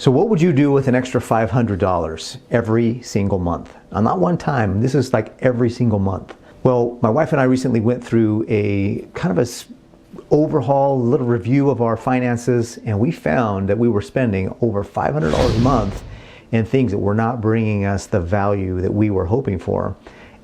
So what would you do with an extra $500 every single month? Now, not one time, this is like every single month. Well, my wife and I recently went through a kind of a overhaul, little review of our finances, and we found that we were spending over $500 a month in things that were not bringing us the value that we were hoping for.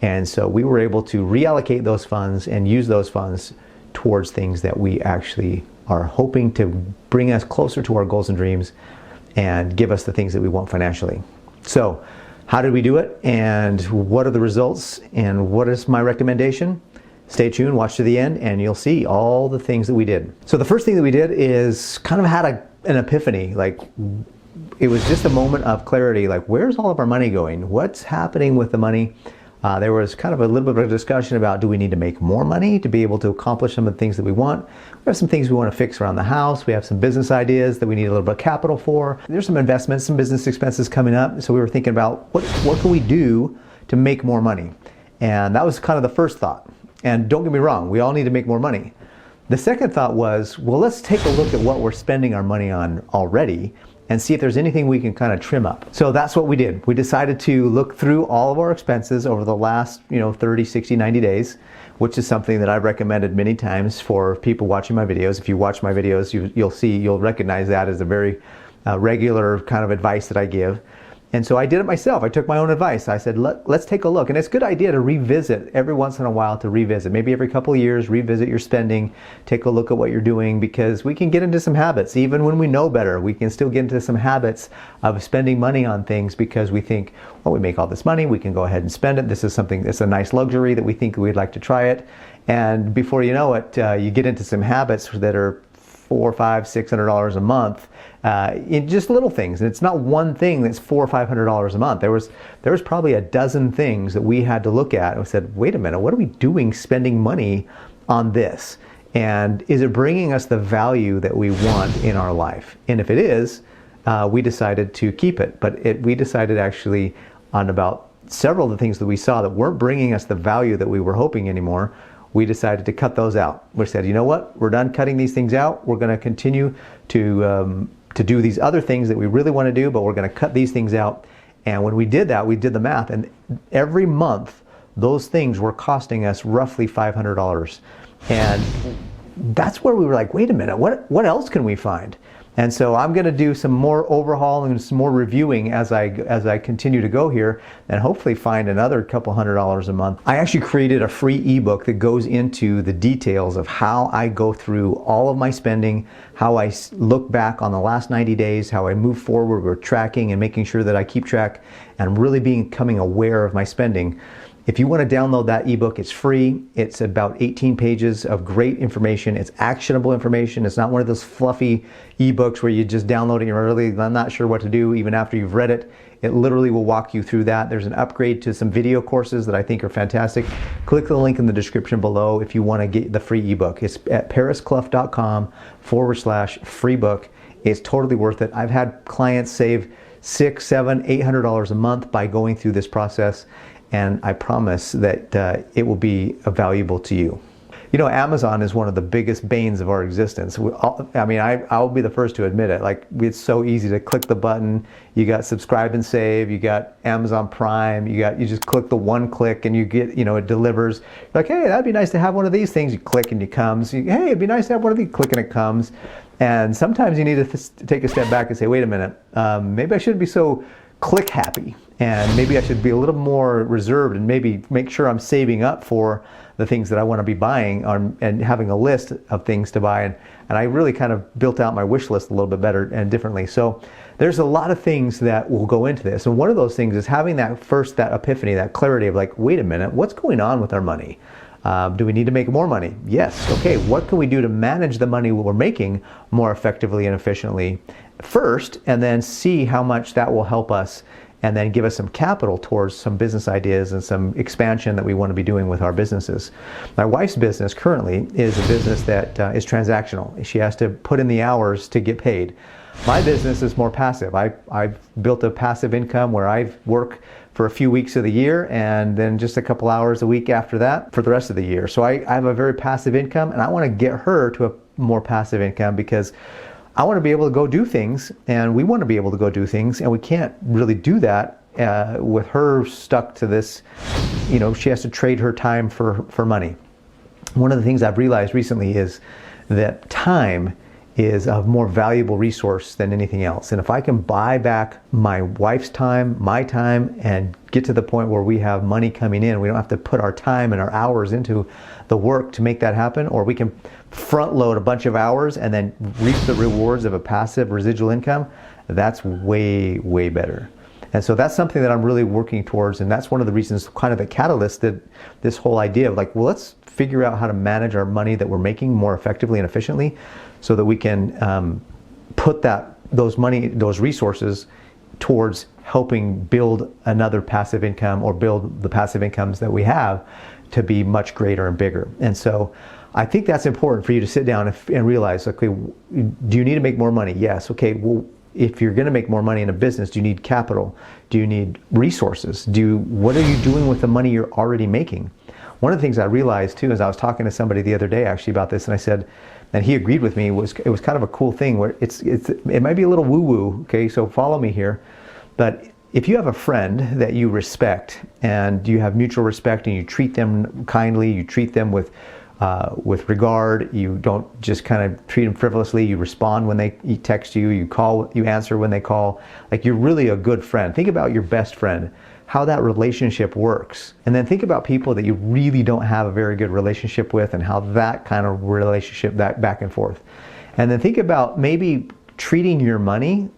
And so we were able to reallocate those funds and use those funds towards things that we actually are hoping to bring us closer to our goals and dreams and give us the things that we want financially. So how did we do it, and what are the results, and what is my recommendation? Stay tuned, watch to the end, and you'll see all the things that we did. So the first thing that we did is kind of had an epiphany. Like, it was just a moment of clarity, like, where's all of our money going? What's happening with the money? There was kind of a little bit of a discussion about, do we need to make more money to be able to accomplish some of the things that we want? We have some things we want to fix around the house. We have some business ideas that we need a little bit of capital for. There's some investments, some business expenses coming up. So we were thinking about what can we do to make more money? And that was kind of the first thought. And don't get me wrong, we all need to make more money. The second thought was, well, let's take a look at what we're spending our money on already and see if there's anything we can kind of trim up. So that's what we did. We decided to look through all of our expenses over the last 30, 60, 90 days, which is something that I've recommended many times for people watching my videos. If you watch my videos, you'll recognize that as a very regular kind of advice that I give. And so I did it myself. I took my own advice. I said, let's take a look. And it's a good idea to revisit every once in a while, to revisit. Maybe every couple of years, revisit your spending, take a look at what you're doing, because we can get into some habits. Even when we know better, we can still get into some habits of spending money on things because we think, well, we make all this money, we can go ahead and spend it. This is something that's a nice luxury that we think we'd like to try it. And before you know it, you get into some habits that are $400, $500, $600 a month in just little things. And it's not one thing that's $400 or $500 a month. There was probably a dozen things that we had to look at and we said, wait a minute, what are we doing spending money on this? And is it bringing us the value that we want in our life? And if it is, we decided to keep it. But we decided actually on about several of the things that we saw that weren't bringing us the value that we were hoping anymore. We decided to cut those out. We said, you know what? We're done cutting these things out. We're going to continue to do these other things that we really want to do, but we're going to cut these things out. And when we did that, we did the math. And every month, those things were costing us roughly $500. And that's where we were like, wait a minute, what else can we find? And so I'm going to do some more overhaul and some more reviewing as I continue to go here, and hopefully find another couple $100 a month. I actually created a free ebook that goes into the details of how I go through all of my spending, how I look back on the last 90 days, how I move forward with tracking and making sure that I keep track and really becoming aware of my spending. If you want to download that ebook, it's free. It's about 18 pages of great information. It's actionable information. It's not one of those fluffy ebooks where you just download it and you're really not sure what to do even after you've read it. It literally will walk you through that. There's an upgrade to some video courses that I think are fantastic. Click the link in the description below if you want to get the free ebook. It's at pariscluff.com/free book. It's totally worth it. I've had clients save $600, $700, $800 a month by going through this process. And I promise that it will be valuable to you. You know, Amazon is one of the biggest banes of our existence. I'll be the first to admit it. Like, it's so easy to click the button. You got subscribe and save. You got Amazon Prime. You just click the one click and you get, it delivers. You're like, hey, that'd be nice to have one of these things. You click and it comes. Hey, it'd be nice to have one of these. Click and it comes. And sometimes you need to take a step back and say, wait a minute, maybe I shouldn't be so click happy. And maybe I should be a little more reserved and maybe make sure I'm saving up for the things that I want to be buying and having a list of things to buy. And I really kind of built out my wish list a little bit better and differently. So there's a lot of things that will go into this. And one of those things is having that epiphany, that clarity of like, wait a minute, what's going on with our money? Do we need to make more money? Yes. Okay, what can we do to manage the money we're making more effectively and efficiently first, and then see how much that will help us and then give us some capital towards some business ideas and some expansion that we want to be doing with our businesses. My wife's business currently is a business that is transactional. She has to put in the hours to get paid. My business is more passive. I've built a passive income where I work for a few weeks of the year and then just a couple hours a week after that for the rest of the year. So I have a very passive income, and I want to get her to a more passive income because I want to be able to go do things, and we want to be able to go do things, and we can't really do that with her stuck to this, she has to trade her time for money. One of the things I've realized recently is that time is a more valuable resource than anything else. And if I can buy back my wife's time, my time, and get to the point where we have money coming in, we don't have to put our time and our hours into the work to make that happen, or we can front load a bunch of hours and then reap the rewards of a passive residual income, that's way, way better. And so that's something that I'm really working towards, and that's one of the reasons, kind of the catalyst, that this whole idea of like, well, let's figure out how to manage our money that we're making more effectively and efficiently, so that we can put those resources towards helping build another passive income, or build the passive incomes that we have to be much greater and bigger. And so I think that's important for you to sit down and realize, okay, do you need to make more money? Yes. Okay, well, if you're going to make more money in a business, do you need capital? Do you need resources? What are you doing with the money you're already making? One of the things I realized too, is I was talking to somebody the other day actually about this, and I said, and he agreed with me, it was kind of a cool thing where it might be a little woo-woo, okay, so follow me here, but if you have a friend that you respect, and you have mutual respect, and you treat them kindly, you treat them with regard, you don't just kind of treat them frivolously, you respond when they text you, you answer when they call, like you're really a good friend. Think about your best friend, how that relationship works. And then think about people that you really don't have a very good relationship with, and how that kind of relationship, that back and forth. And then think about maybe treating your money,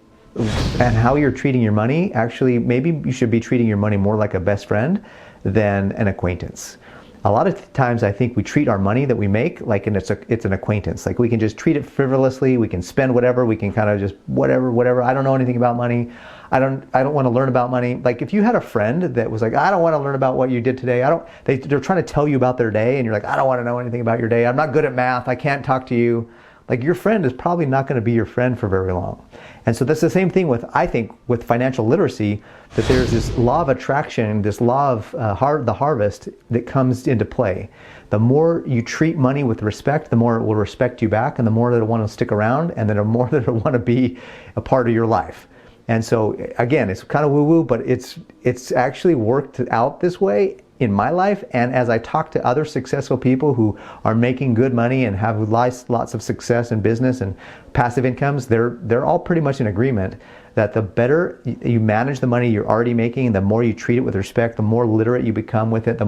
and how you're treating your money. Actually, maybe you should be treating your money more like a best friend than an acquaintance. A lot of times I think we treat our money that we make like it's an acquaintance. Like we can just treat it frivolously, we can spend whatever, we can kind of just whatever. I don't know anything about money. I don't want to learn about money. Like if you had a friend that was like, I don't want to learn about what you did today. They're trying to tell you about their day, and you're like, I don't want to know anything about your day. I'm not good at math. I can't talk to you. Like your friend is probably not going to be your friend for very long. And so that's the same thing I think with financial literacy, that there's this law of attraction, this law of the harvest that comes into play. The more you treat money with respect, the more it will respect you back, and the more that it'll want to stick around, and then the more that it'll want to be a part of your life. And so again, it's kind of woo-woo, but it's actually worked out this way in my life. And as I talk to other successful people who are making good money and have lots of success in business and passive incomes, they're all pretty much in agreement that the better you manage the money you're already making, and the more you treat it with respect, the more literate you become with it, the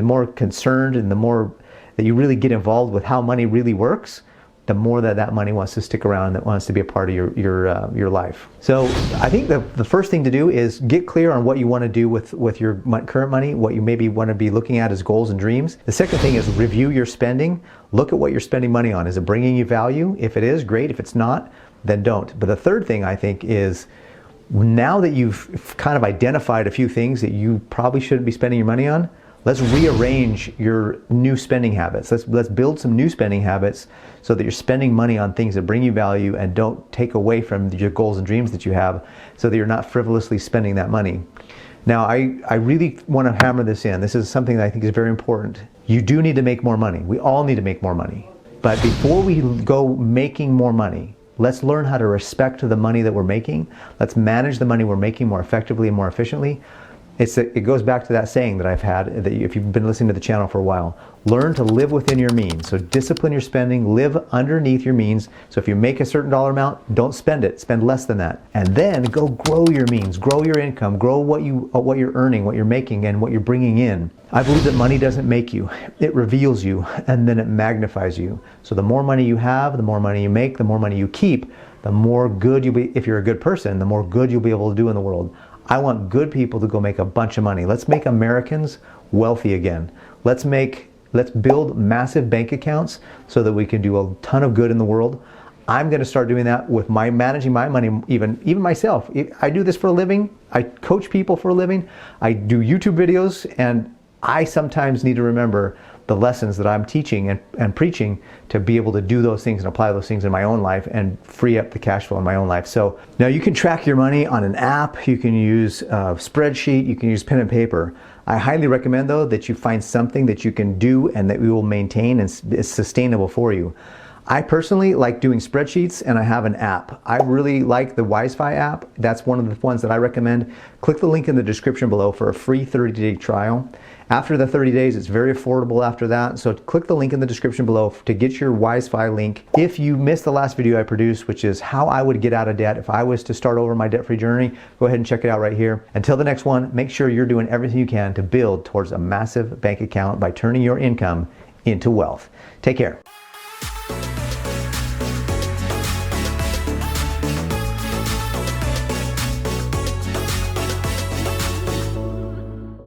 more concerned, and the more that you really get involved with how money really works, the more that money wants to stick around, that wants to be a part of your life. So I think the first thing to do is get clear on what you want to do with your current money, what you maybe want to be looking at as goals and dreams. The second thing is review your spending. Look at what you're spending money on. Is it bringing you value? If it is, great. If it's not, then don't. But the third thing I think is, now that you've kind of identified a few things that you probably shouldn't be spending your money on, let's rearrange your new spending habits. Let's build some new spending habits so that you're spending money on things that bring you value and don't take away from your goals and dreams that you have, so that you're not frivolously spending that money. Now, I really want to hammer this in. This is something that I think is very important. You do need to make more money. We all need to make more money. But before we go making more money, let's learn how to respect the money that we're making. Let's manage the money we're making more effectively and more efficiently. It goes back to that saying that I've had, that if you've been listening to the channel for a while, learn to live within your means. So discipline your spending, live underneath your means. So if you make a certain dollar amount, don't spend it, spend less than that. And then go grow your means, grow your income, grow what you're earning, what you're making, and what you're bringing in. I believe that money doesn't make you, it reveals you, and then it magnifies you. So the more money you have, the more money you make, the more money you keep, the more good you'll be, if you're a good person, the more good you'll be able to do in the world. I want good people to go make a bunch of money. Let's make Americans wealthy again. Let's build massive bank accounts so that we can do a ton of good in the world. I'm going to start doing that with managing my money, even myself. I do this for a living. I coach people for a living. I do YouTube videos, and I sometimes need to remember the lessons that I'm teaching and preaching to be able to do those things and apply those things in my own life and free up the cash flow in my own life. So now you can track your money on an app, you can use a spreadsheet, you can use pen and paper. I highly recommend though that you find something that you can do and that we will maintain and is sustainable for you. I personally like doing spreadsheets, and I have an app. I really like the WizeFi app. That's one of the ones that I recommend. Click the link in the description below for a free 30-day trial. After the 30 days, it's very affordable after that. So click the link in the description below to get your WizeFi link. If you missed the last video I produced, which is how I would get out of debt if I was to start over my debt-free journey, go ahead and check it out right here. Until the next one, make sure you're doing everything you can to build towards a massive bank account by turning your income into wealth. Take care.